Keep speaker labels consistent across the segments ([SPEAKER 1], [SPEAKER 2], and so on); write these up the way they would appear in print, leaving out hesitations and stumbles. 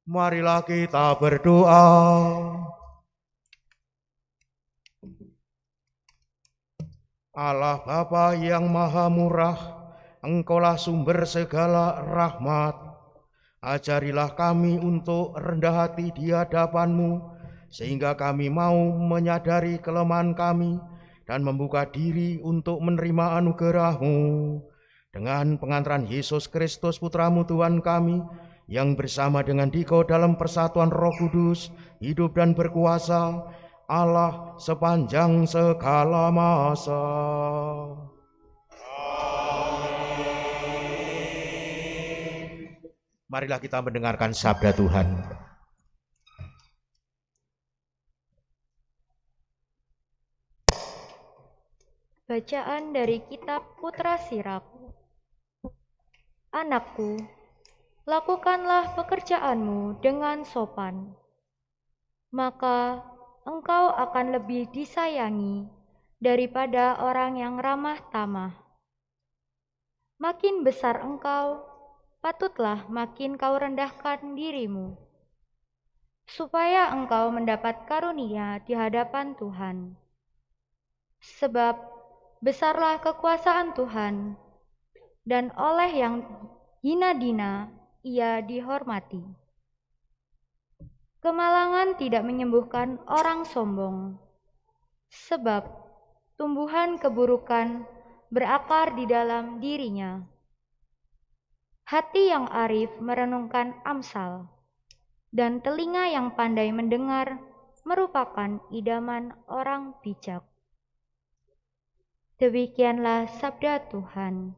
[SPEAKER 1] Marilah kita berdoa. Allah Bapa yang Maha Murah, Engkaulah sumber segala rahmat. Ajarilah kami untuk rendah hati di hadapan-Mu, sehingga kami mau menyadari kelemahan kami dan membuka diri untuk menerima anugerah-Mu. Dengan pengantaran Yesus Kristus Putra-Mu Tuhan kami, yang bersama dengan Dikau dalam persatuan Roh Kudus, hidup dan berkuasa, Allah sepanjang segala masa. Amin. Marilah kita mendengarkan sabda Tuhan.
[SPEAKER 2] Bacaan dari kitab Putra Sirap. Anakku, lakukanlah pekerjaanmu dengan sopan, maka engkau akan lebih disayangi daripada orang yang ramah tamah. Makin besar engkau, patutlah makin kau rendahkan dirimu, supaya engkau mendapat karunia di hadapan Tuhan. Sebab besarlah kekuasaan Tuhan, dan oleh yang hina-dina ia dihormati. Kemalangan tidak menyembuhkan orang sombong, sebab tumbuhan keburukan berakar di dalam dirinya. Hati yang arif merenungkan Amsal, dan telinga yang pandai mendengar merupakan idaman orang bijak. Demikianlah sabda Tuhan.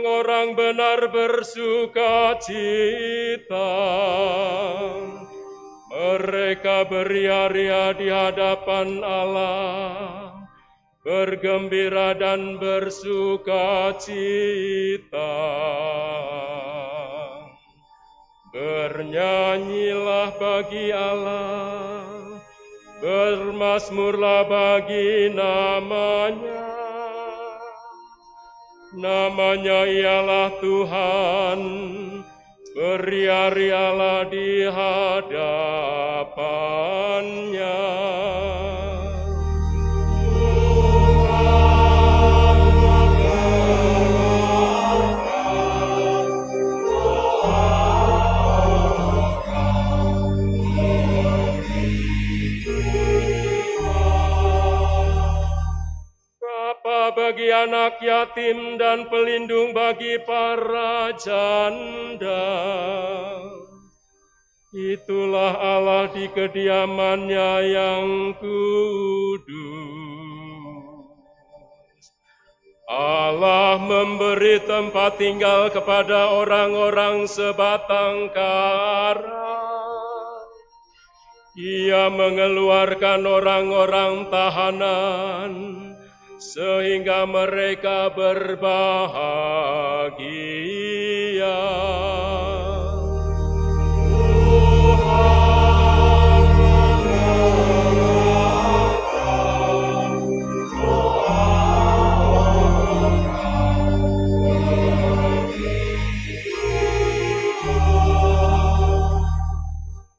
[SPEAKER 3] Orang benar bersuka cita, mereka beria-ria di hadapan Allah, bergembira dan bersuka cita. Bernyanyilah bagi Allah, bermazmurlah bagi namanya. Namanya ialah Tuhan, beria-rialah di hadapannya. Bagi anak yatim dan pelindung bagi para janda. Itulah Allah di kediamannya yang kudus. Allah memberi tempat tinggal kepada orang-orang sebatang kara. Ia mengeluarkan orang-orang tahanan, sehingga mereka berbahagia.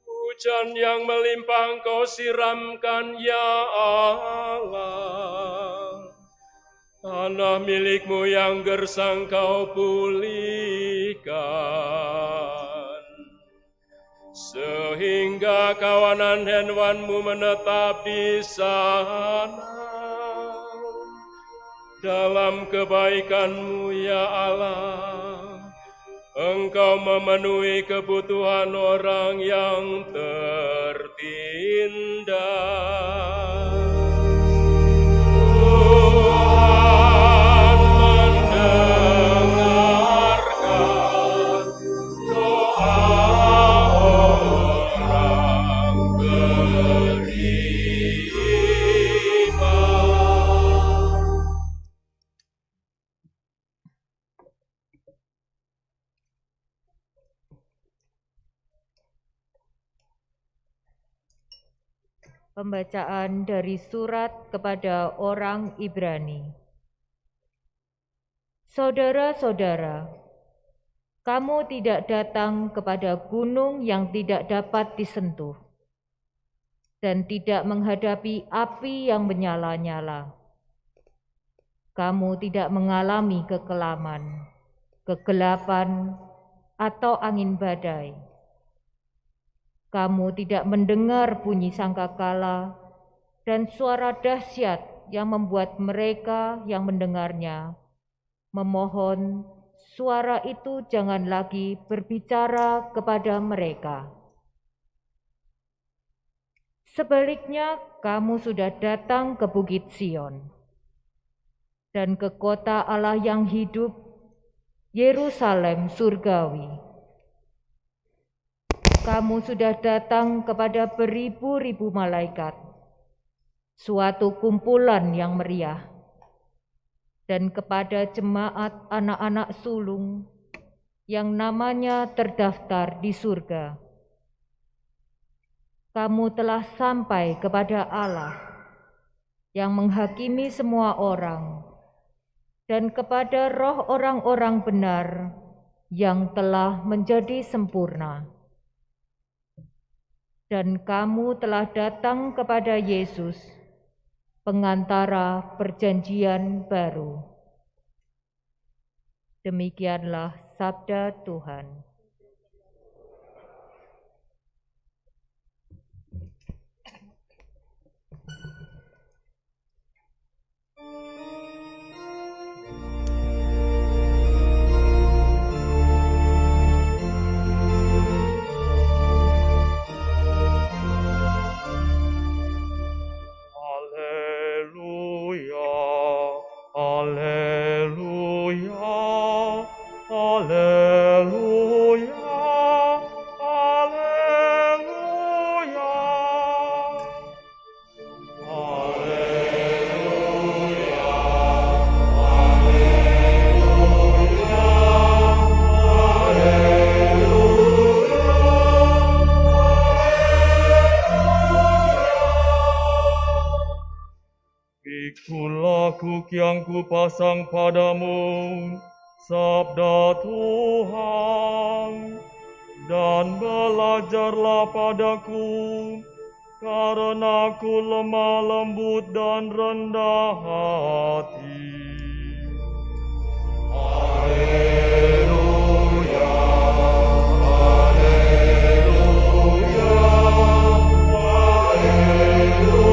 [SPEAKER 3] Hujan yang melimpah Engkau siramkan, ya Allah. Tanah milikmu yang gersang Kau pulihkan. sehingga kawanan hewanmu menetap di sana. Dalam kebaikan-Mu ya Allah, Engkau memenuhi kebutuhan orang yang tertindas. Tuhan mendengarkan doa orang beriman.
[SPEAKER 4] Pembacaan dari surat kepada orang Ibrani. Saudara-saudara, kamu tidak datang kepada gunung yang tidak dapat disentuh dan tidak menghadapi api yang menyala-nyala. Kamu tidak mengalami kekelaman, kegelapan, atau angin badai. Kamu tidak mendengar bunyi sangkakala dan suara dahsyat yang membuat mereka yang mendengarnya memohon suara itu jangan lagi berbicara kepada mereka. Sebaliknya, kamu sudah datang ke Bukit Sion dan ke kota Allah yang hidup, Yerusalem surgawi. Kamu sudah datang kepada beribu-ribu malaikat, suatu kumpulan yang meriah, dan kepada jemaat anak-anak sulung yang namanya terdaftar di surga. Kamu telah sampai kepada Allah yang menghakimi semua orang, dan kepada roh orang-orang benar yang telah menjadi sempurna. Dan kamu telah datang kepada Yesus, pengantara perjanjian baru. Demikianlah sabda Tuhan.
[SPEAKER 5] Lagu yang kupasang padamu, sabda Tuhan, dan belajarlah padaku, karena aku lemah lembut dan rendah hati. Haleluya, haleluya, haleluya.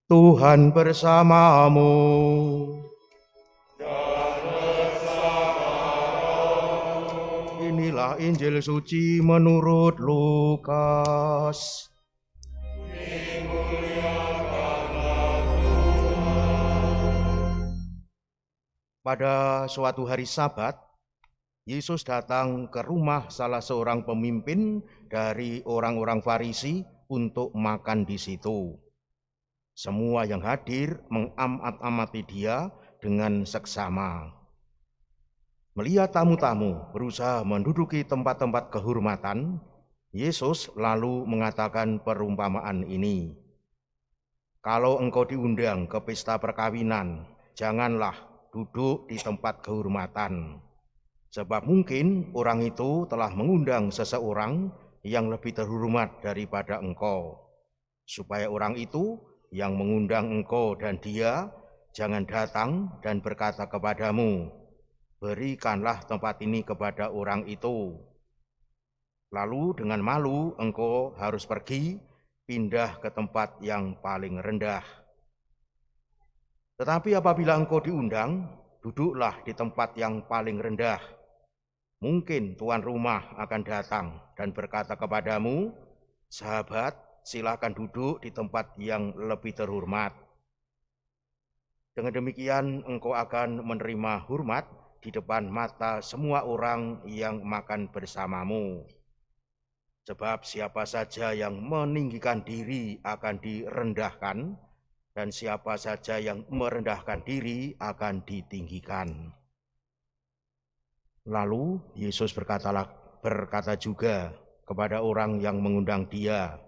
[SPEAKER 1] Tuhan bersamamu.
[SPEAKER 5] Dan bersamamu.
[SPEAKER 1] Inilah Injil suci menurut Lukas. Pada suatu hari Sabat, Yesus datang ke rumah salah seorang pemimpin dari orang-orang Farisi untuk makan di situ. Semua yang hadir mengamat-amati dia dengan seksama. Melihat tamu-tamu berusaha menduduki tempat-tempat kehormatan, Yesus lalu mengatakan perumpamaan ini. Kalau engkau diundang ke pesta perkawinan, janganlah duduk di tempat kehormatan. Sebab mungkin orang itu telah mengundang seseorang yang lebih terhormat daripada engkau. Supaya orang itu yang mengundang engkau dan dia jangan datang dan berkata kepadamu, berikanlah tempat ini kepada orang itu. Lalu dengan malu engkau harus pergi, pindah ke tempat yang paling rendah. Tetapi apabila engkau diundang, duduklah di tempat yang paling rendah. Mungkin tuan rumah akan datang dan berkata kepadamu, sahabat, silakan duduk di tempat yang lebih terhormat. Dengan demikian engkau akan menerima hormat di depan mata semua orang yang makan bersamamu. Sebab siapa saja yang meninggikan diri akan direndahkan, dan siapa saja yang merendahkan diri akan ditinggikan. Lalu Yesus berkata juga kepada orang yang mengundang dia,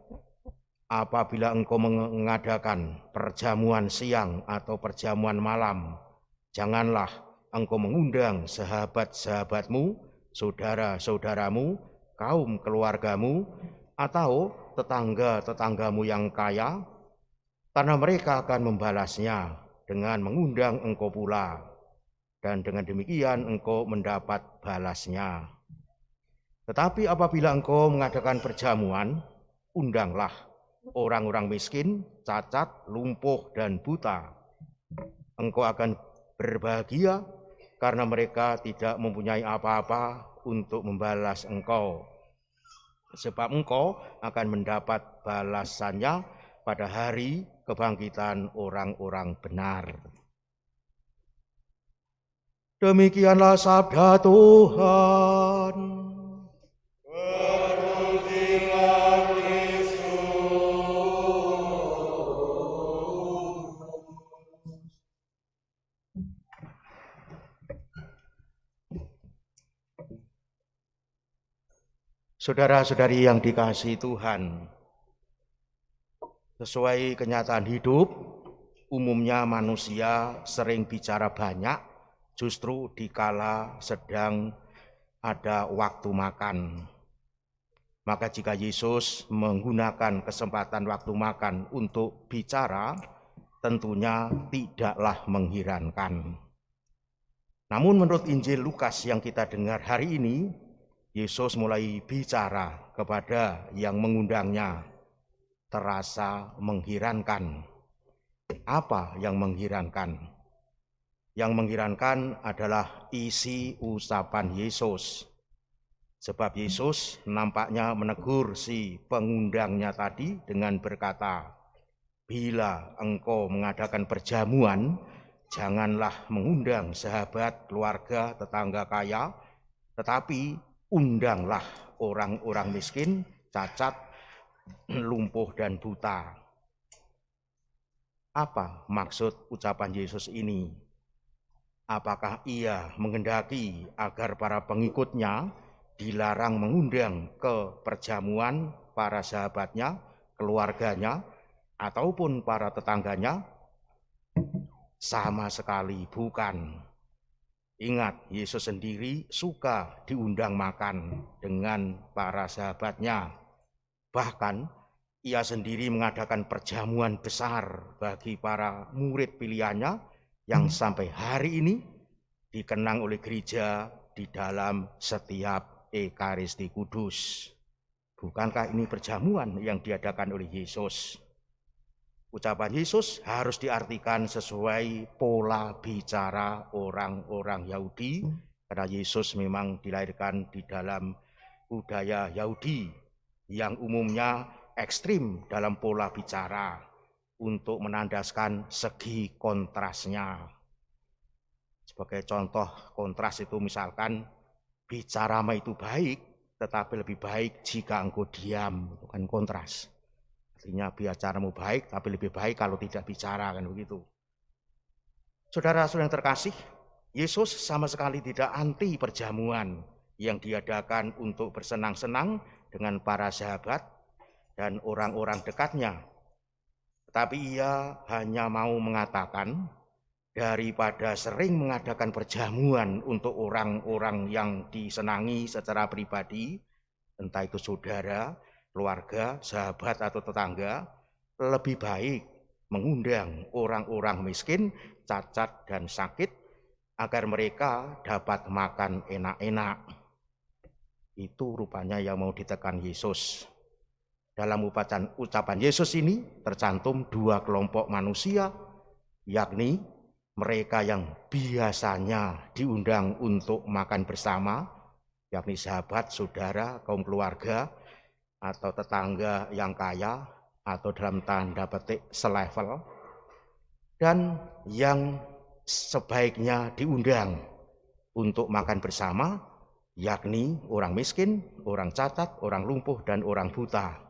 [SPEAKER 1] apabila engkau mengadakan perjamuan siang atau perjamuan malam, janganlah engkau mengundang sahabat-sahabatmu, saudara-saudaramu, kaum keluargamu, atau tetangga-tetanggamu yang kaya, karena mereka akan membalasnya dengan mengundang engkau pula. Dan dengan demikian engkau mendapat balasnya. Tetapi apabila engkau mengadakan perjamuan, undanglah orang-orang miskin, cacat, lumpuh, dan buta. Engkau akan berbahagia karena mereka tidak mempunyai apa-apa untuk membalas engkau. Sebab engkau akan mendapat balasannya pada hari kebangkitan orang-orang benar. Demikianlah sabda Tuhan.
[SPEAKER 5] Terpujilah Kristus.
[SPEAKER 1] Saudara-saudari yang dikasihi Tuhan, sesuai kenyataan hidup, umumnya manusia sering bicara banyak justru dikala sedang ada waktu makan. Maka jika Yesus menggunakan kesempatan waktu makan untuk bicara, tentunya tidaklah mengherankan. Namun menurut Injil Lukas yang kita dengar hari ini, Yesus mulai bicara kepada yang mengundangnya. Terasa mengherankan. Apa yang mengherankan? Yang mengherankan adalah isi ucapan Yesus. Sebab Yesus nampaknya menegur si pengundangnya tadi dengan berkata, bila engkau mengadakan perjamuan, janganlah mengundang sahabat, keluarga, tetangga kaya, tetapi undanglah orang-orang miskin, cacat, lumpuh, dan buta. Apa maksud ucapan Yesus ini? Apakah ia menghendaki agar para pengikutnya dilarang mengundang ke perjamuan para sahabatnya, keluarganya, ataupun para tetangganya? Sama sekali bukan. Ingat, Yesus sendiri suka diundang makan dengan para sahabatnya. Bahkan ia sendiri mengadakan perjamuan besar bagi para murid pilihannya yang sampai hari ini dikenang oleh gereja di dalam setiap Ekaristi Kudus. Bukankah ini perjamuan yang diadakan oleh Yesus? Ucapan Yesus harus diartikan sesuai pola bicara orang-orang Yahudi, karena Yesus memang dilahirkan di dalam budaya Yahudi yang umumnya ekstrim dalam pola bicara, untuk menandaskan segi kontrasnya. Sebagai contoh kontras itu misalkan, bicara itu baik, tetapi lebih baik jika engkau diam. Itu kan kontras. Artinya bicaramu baik, tapi lebih baik kalau tidak bicara, kan begitu. Saudara-saudara yang terkasih, Yesus sama sekali tidak anti perjamuan yang diadakan untuk bersenang-senang dengan para sahabat dan orang-orang dekatnya. Tapi ia hanya mau mengatakan, daripada sering mengadakan perjamuan untuk orang-orang yang disenangi secara pribadi, entah itu saudara, keluarga, sahabat, atau tetangga, lebih baik mengundang orang-orang miskin, cacat dan sakit agar mereka dapat makan enak-enak. Itu rupanya yang mau ditekan Yesus. Dalam ucapan Yesus ini tercantum dua kelompok manusia, yakni mereka yang biasanya diundang untuk makan bersama, yakni sahabat, saudara, kaum keluarga, atau tetangga yang kaya, atau dalam tanda petik selevel, dan yang sebaiknya diundang untuk makan bersama, yakni orang miskin, orang cacat, orang lumpuh, dan orang buta.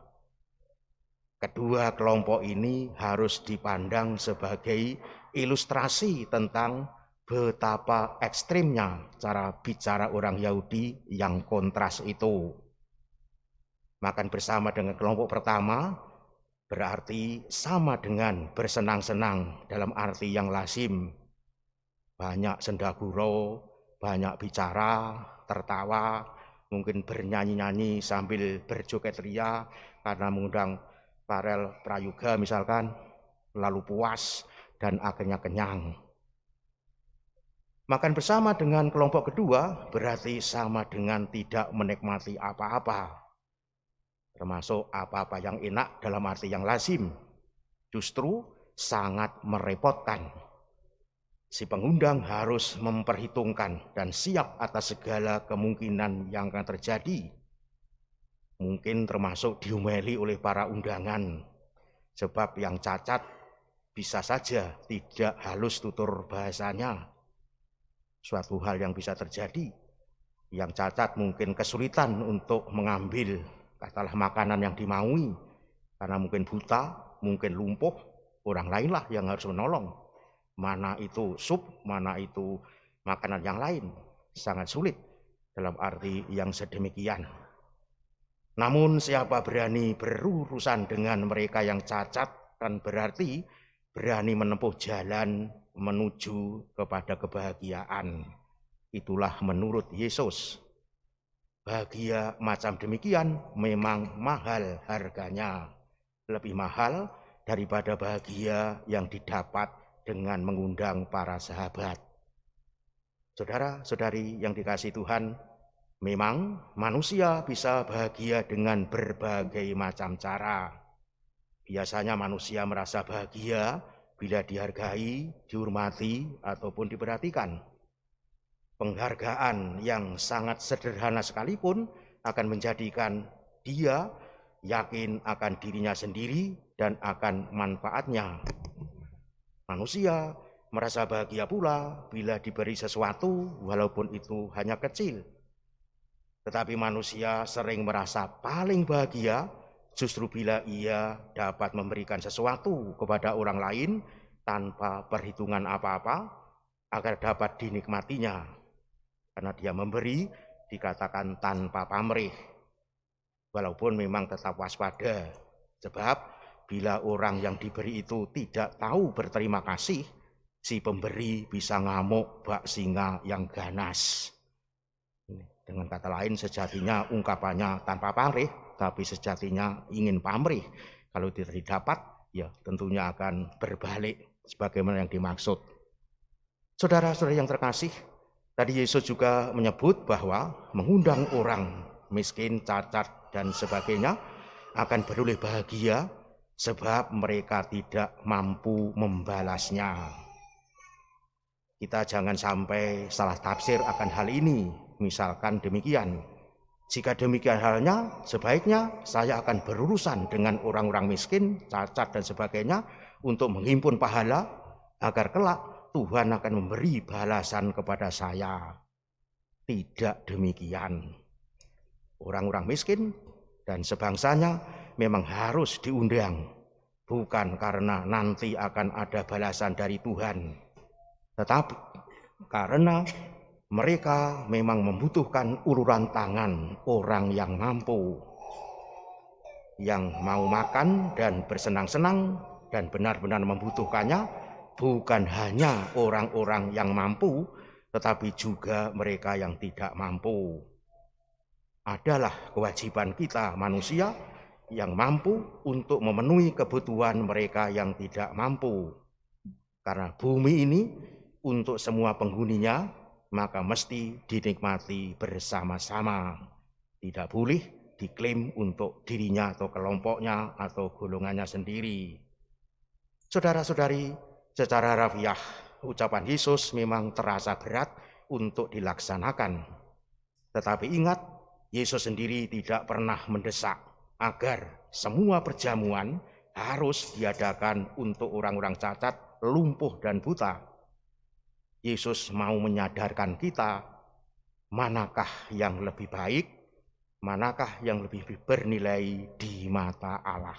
[SPEAKER 1] Kedua kelompok ini harus dipandang sebagai ilustrasi tentang betapa ekstrimnya cara bicara orang Yahudi yang kontras itu. Makan bersama dengan kelompok pertama berarti sama dengan bersenang-senang dalam arti yang lazim. Banyak sendaguro, banyak bicara, tertawa, mungkin bernyanyi-nyanyi sambil berjoget ria karena mengundang Farel Prayoga misalkan, lalu puas dan akhirnya kenyang. Makan bersama dengan kelompok kedua berarti sama dengan tidak menikmati apa-apa, termasuk apa-apa yang enak dalam arti yang lazim. Justru sangat merepotkan. Si pengundang harus memperhitungkan dan siap atas segala kemungkinan yang akan terjadi. Mungkin termasuk diomeli oleh para undangan, sebab yang cacat bisa saja tidak halus tutur bahasanya. Suatu hal yang bisa terjadi, yang cacat mungkin kesulitan untuk mengambil katalah makanan yang dimaui, karena mungkin buta, mungkin lumpuh, orang lainlah yang harus menolong. Mana itu sup, mana itu makanan yang lain, sangat sulit dalam arti yang sedemikian. Namun siapa berani berurusan dengan mereka yang cacat kan berarti berani menempuh jalan menuju kepada kebahagiaan. Itulah menurut Yesus. Bahagia macam demikian memang mahal harganya. Lebih mahal daripada bahagia yang didapat dengan mengundang para sahabat. Saudara-saudari yang dikasihi Tuhan, memang manusia bisa bahagia dengan berbagai macam cara. Biasanya manusia merasa bahagia bila dihargai, dihormati, ataupun diperhatikan. Penghargaan yang sangat sederhana sekalipun akan menjadikan dia yakin akan dirinya sendiri dan akan manfaatnya. Manusia merasa bahagia pula bila diberi sesuatu walaupun itu hanya kecil. Tetapi manusia sering merasa paling bahagia justru bila ia dapat memberikan sesuatu kepada orang lain tanpa perhitungan apa-apa agar dapat dinikmatinya. Karena dia memberi dikatakan tanpa pamrih. Walaupun memang tetap waspada. Sebab bila orang yang diberi itu tidak tahu berterima kasih, si pemberi bisa ngamuk bak singa yang ganas. Dengan kata lain, sejatinya ungkapannya tanpa pamrih, tapi sejatinya ingin pamrih. Kalau tidak didapat, ya tentunya akan berbalik sebagaimana yang dimaksud. Saudara-saudara yang terkasih, tadi Yesus juga menyebut bahwa mengundang orang miskin, cacat, dan sebagainya akan beroleh bahagia sebab mereka tidak mampu membalasnya. Kita jangan sampai salah tafsir akan hal ini. Misalkan demikian, jika demikian halnya, sebaiknya saya akan berurusan dengan orang-orang miskin, cacat dan sebagainya untuk menghimpun pahala agar kelak Tuhan akan memberi balasan kepada saya. Tidak demikian. Orang-orang miskin dan sebangsanya memang harus diundang, bukan karena nanti akan ada balasan dari Tuhan, tetapi karena mereka memang membutuhkan uluran tangan orang yang mampu, yang mau makan dan bersenang-senang dan benar-benar membutuhkannya, bukan hanya orang-orang yang mampu, tetapi juga mereka yang tidak mampu. Adalah kewajiban kita manusia yang mampu untuk memenuhi kebutuhan mereka yang tidak mampu. Karena bumi ini untuk semua penghuninya, maka mesti dinikmati bersama-sama. Tidak boleh diklaim untuk dirinya atau kelompoknya atau golongannya sendiri. Saudara-saudari, secara harfiah ucapan Yesus memang terasa berat untuk dilaksanakan. Tetapi ingat, Yesus sendiri tidak pernah mendesak agar semua perjamuan harus diadakan untuk orang-orang cacat, lumpuh dan buta. Yesus mau menyadarkan kita manakah yang lebih baik, manakah yang lebih bernilai di mata Allah.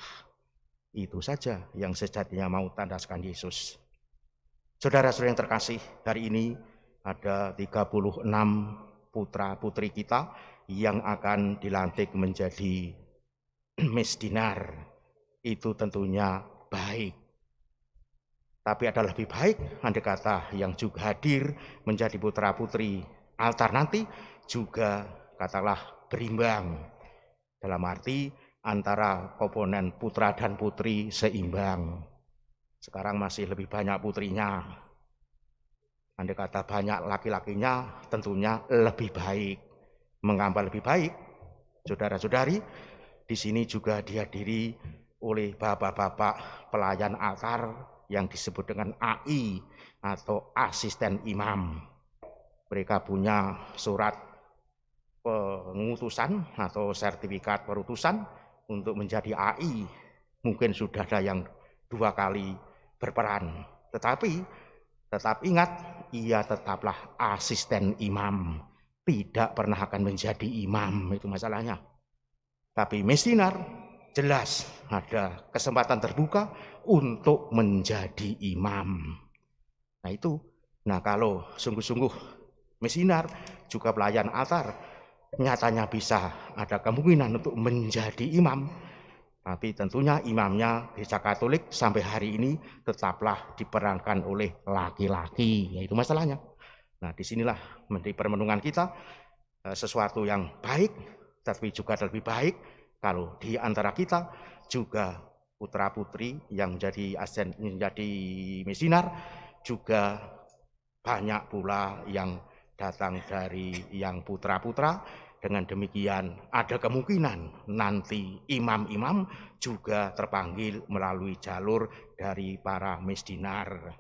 [SPEAKER 1] Itu saja yang sejatinya mau tandaskan Yesus. Saudara-saudara yang terkasih, hari ini ada 36 putra-putri kita yang akan dilantik menjadi mesdinar. Itu tentunya baik. Tapi ada lebih baik, andai kata yang juga hadir menjadi putra-putri altar nanti juga katakanlah berimbang. Dalam arti antara komponen putra dan putri seimbang. Sekarang masih lebih banyak putrinya. Andai kata banyak laki-lakinya tentunya lebih baik. Mengapa lebih baik? Saudara-saudari, di sini juga dihadiri oleh bapak-bapak pelayan altar yang disebut dengan AI atau asisten imam. Mereka punya surat pengutusan atau sertifikat perutusan untuk menjadi AI. Mungkin sudah ada yang 2 kali berperan. Tetapi tetap ingat, ia tetaplah asisten imam. Tidak pernah akan menjadi imam, itu masalahnya. Tapi mesdinar jelas ada kesempatan terbuka untuk menjadi imam. Nah itu, kalau sungguh-sungguh mesdinar juga pelayan altar, nyatanya bisa ada kemungkinan untuk menjadi imam. Tapi tentunya imamnya Gereja Katolik sampai hari ini tetaplah diperankan oleh laki-laki, yaitu masalahnya. Nah disinilah menjadi permenungan kita, sesuatu yang baik, tapi juga lebih baik kalau di antara kita juga putra-putri yang menjadi asisten, menjadi mesdinar, juga banyak pula yang datang dari yang putra-putra. Dengan demikian ada kemungkinan nanti imam-imam juga terpanggil melalui jalur dari para mesdinar.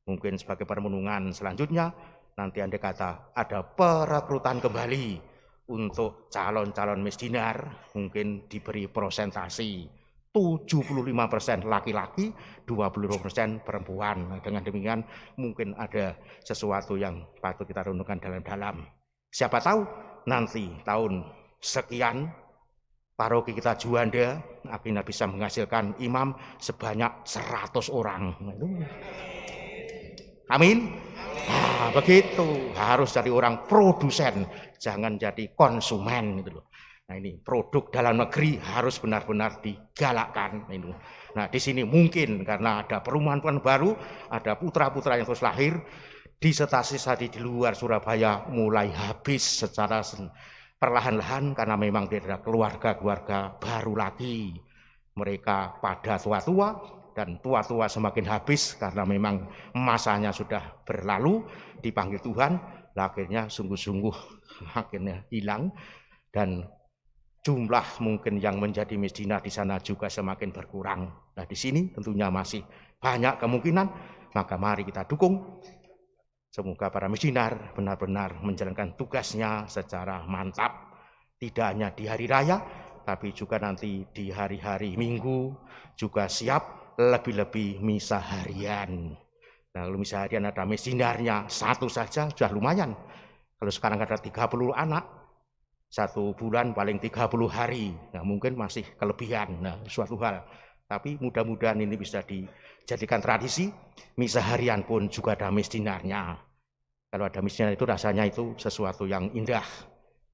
[SPEAKER 1] Mungkin sebagai permenungan selanjutnya, nanti andai kata ada perekrutan kembali untuk calon-calon mesdinar, mungkin diberi prosentasi 75% laki-laki, 25% perempuan. Dengan demikian mungkin ada sesuatu yang patut kita renungkan dalam-dalam. Siapa tahu nanti tahun sekian paroki kita Juanda akhirnya bisa menghasilkan imam sebanyak 100 orang. Amin. Nah, begitu, harus jadi orang produsen, jangan jadi konsumen gitu loh. Nah ini produk dalam negeri harus benar-benar digalakkan. Nah di sini mungkin karena ada perumahan baru, ada putra-putra yang terus lahir, disertasi di luar Surabaya mulai habis secara perlahan-lahan karena memang tidak ada keluarga-keluarga baru lagi. Mereka pada tua-tua dan tua-tua semakin habis karena memang masanya sudah berlalu, dipanggil Tuhan, akhirnya sungguh-sungguh akhirnya hilang dan jumlah mungkin yang menjadi mesdinar di sana juga semakin berkurang. Nah di sini tentunya masih banyak kemungkinan, maka mari kita dukung. Semoga para mesdinar benar-benar menjalankan tugasnya secara mantap, tidak hanya di hari raya, tapi juga nanti di hari-hari Minggu juga siap, lebih-lebih misa harian. Nah, kalau misa harian ada mesdinarnya 1 saja sudah lumayan. Kalau sekarang ada 30 anak, 1 bulan paling 30 hari, nah mungkin masih kelebihan, nah suatu hal. Tapi mudah-mudahan ini bisa dijadikan tradisi, misa harian pun juga ada mesdinarnya. Kalau ada mesdinar itu rasanya itu sesuatu yang indah.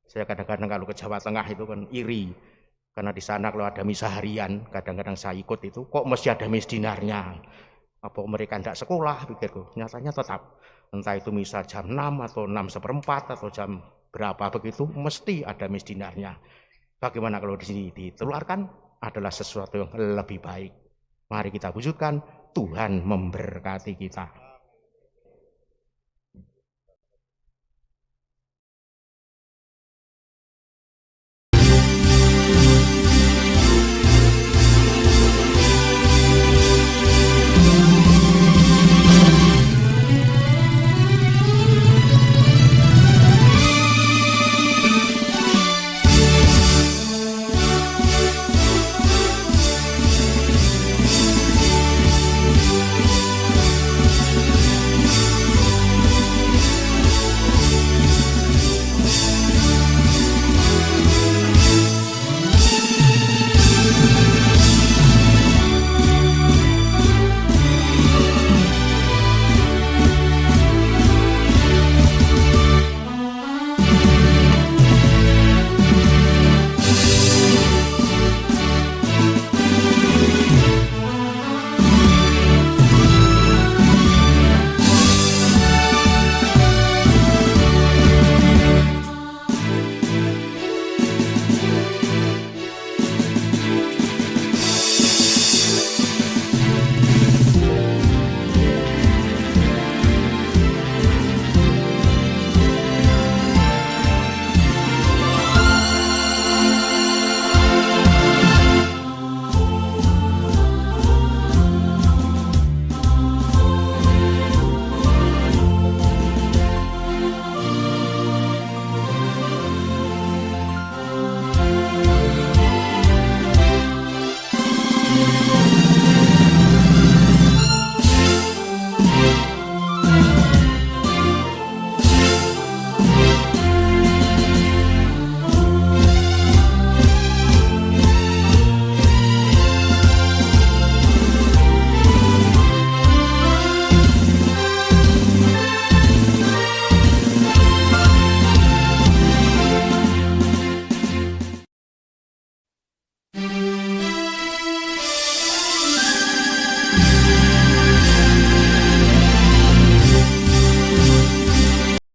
[SPEAKER 1] Saya kadang-kadang kalau ke Jawa Tengah itu kan iri, karena di sana kalau ada misa harian, kadang-kadang saya ikut itu, kok mesti ada mesdinarnya. Apa mereka tidak sekolah, pikirku. Nyatanya tetap, entah itu misa jam 6 atau 6:15 atau jam berapa begitu, mesti ada mesdinarnya. Bagaimana kalau di sini ditularkan? adalah sesuatu yang lebih baik. Mari kita wujudkan, Tuhan memberkati kita.